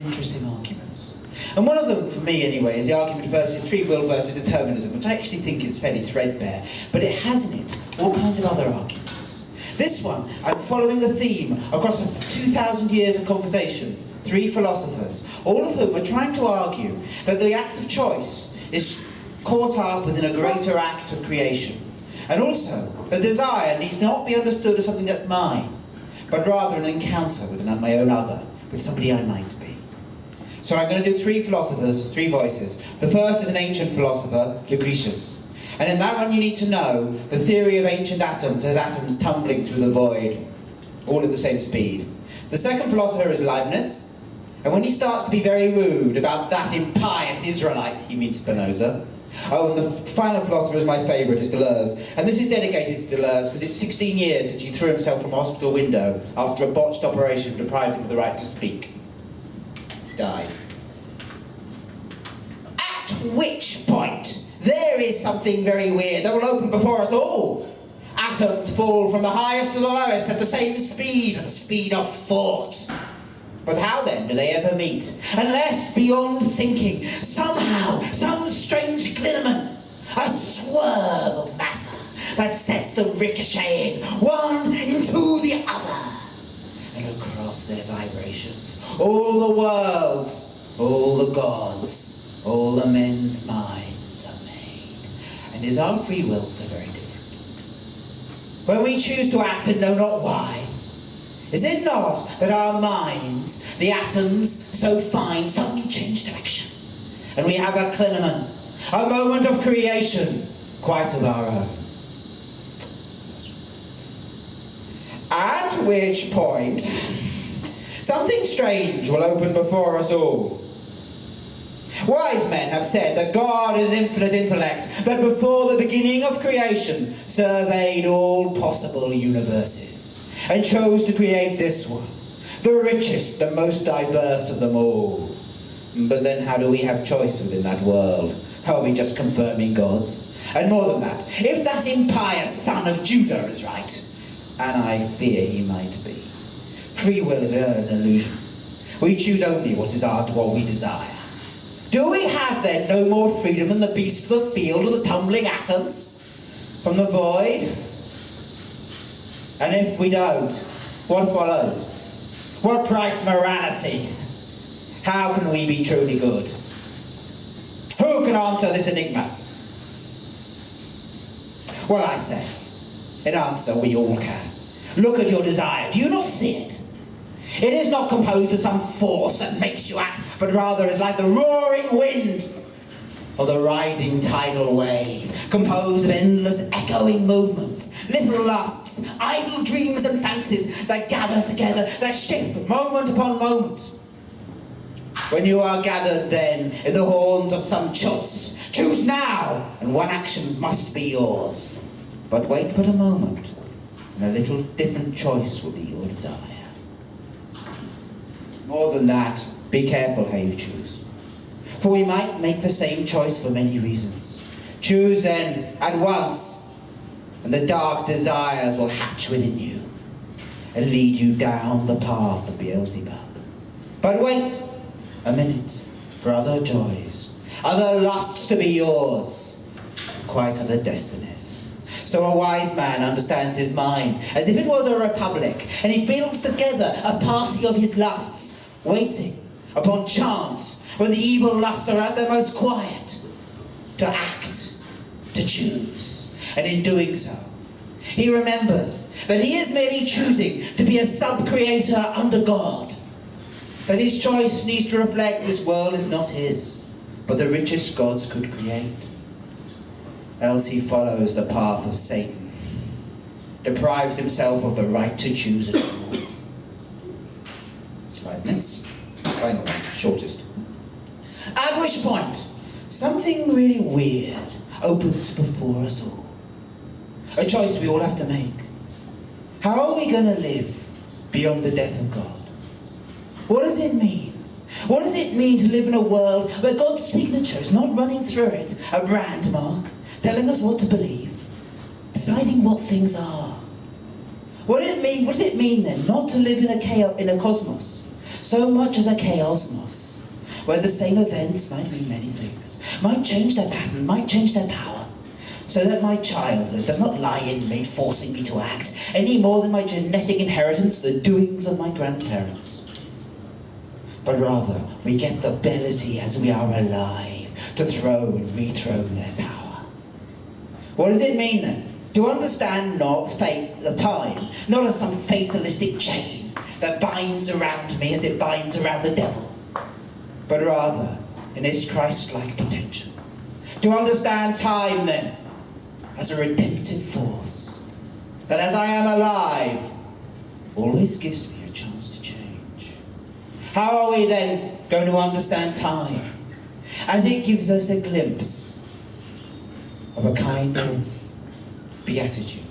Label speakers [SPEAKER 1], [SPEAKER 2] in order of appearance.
[SPEAKER 1] Interesting arguments. And one of them, for me anyway, is the argument versus free will versus determinism, which I actually think is fairly threadbare, but it has in it all kinds of other arguments. This one, I'm following a theme across 2,000 years of conversation. 3 philosophers, all of whom are trying to argue that the act of choice is caught up within a greater act of creation. And also, that desire needs not be understood as something that's mine, but rather an encounter with my own other, with somebody I might be. So I'm going to do 3 philosophers, 3 voices. The first is an ancient philosopher, Lucretius. And in that one you need to know the theory of ancient atoms as atoms tumbling through the void, all at the same speed. The second philosopher is Leibniz. And when he starts to be very rude about that impious Israelite, he means Spinoza. Oh, and the final philosopher is my favourite, is Deleuze. And this is dedicated to Deleuze because it's 16 years since he threw himself from a hospital window after a botched operation deprived him of the right to speak. He died. At which point, there is something very weird that will open before us all. Atoms fall from the highest to the lowest at the same speed, at the speed of thought. But how then do they ever meet? Unless beyond thinking, somehow, some strange clinamen, a swerve of matter that sets them ricocheting one into the other. And across their vibrations, all the worlds, all the gods, all the men's minds are made. And is our free will so very different? When we choose to act and know not why, is it not that our minds, the atoms so fine, suddenly change direction? And we have a clinamen, a moment of creation, quite of our own. At which point, something strange will open before us all. Wise men have said that God is an infinite intellect that before the beginning of creation surveyed all possible universes and chose to create this one, the richest, the most diverse of them all. But then how do we have choice within that world? How are we just confirming gods? And more than that, if that impious son of Judah is right, and I fear he might be, free will is an illusion. We choose only what we desire. Do we have then no more freedom than the beast of the field or the tumbling atoms from the void? And if we don't, what follows? What price morality? How can we be truly good? Who can answer this enigma? Well, I say, in answer we all can. Look at your desire. Do you not see it? It is not composed of some force that makes you act, but rather is like the roaring wind or the writhing tidal wave, composed of endless echoing movements, little lusts, idle dreams and fancies that gather together, that shift moment upon moment. When you are gathered then in the horns of some choice, choose now, and one action must be yours. But wait but a moment, and a little different choice will be your desire. More than that, be careful how you choose. For we might make the same choice for many reasons. Choose then, at once, and the dark desires will hatch within you and lead you down the path of Beelzebub. But wait a minute for other joys, other lusts to be yours, quite other destinies. So a wise man understands his mind as if it was a republic, and he builds together a party of his lusts, waiting upon chance when the evil lusts are at their most quiet, to act, to choose. And in doing so, he remembers that he is merely choosing to be a sub-creator under God, that his choice needs to reflect this world is not his, but the richest gods could create. Else he follows the path of Satan, deprives himself of the right to choose at all. That's Leibniz. Final one, shortest. At which point, something really weird opens before us all. A choice we all have to make. How are we going to live beyond the death of God? What does it mean? What does it mean to live in a world where God's signature is not running through it, a brand mark, telling us what to believe, deciding what things are? What does it mean then not to live in a cosmos so much as a chaosmos, where the same events might mean many things, might change their pattern, might change their power, so that my childhood does not lie in me, forcing me to act, any more than my genetic inheritance, the doings of my grandparents. But rather, we get the ability as we are alive to throw and rethrow their power. What does it mean then? To understand not fate, the time, not as some fatalistic chain that binds around me as it binds around the devil, but rather in its Christ-like potential. To understand time then as a redemptive force, that as I am alive, always gives me a chance to change. How are we then going to understand time? As it gives us a glimpse of a kind of beatitude.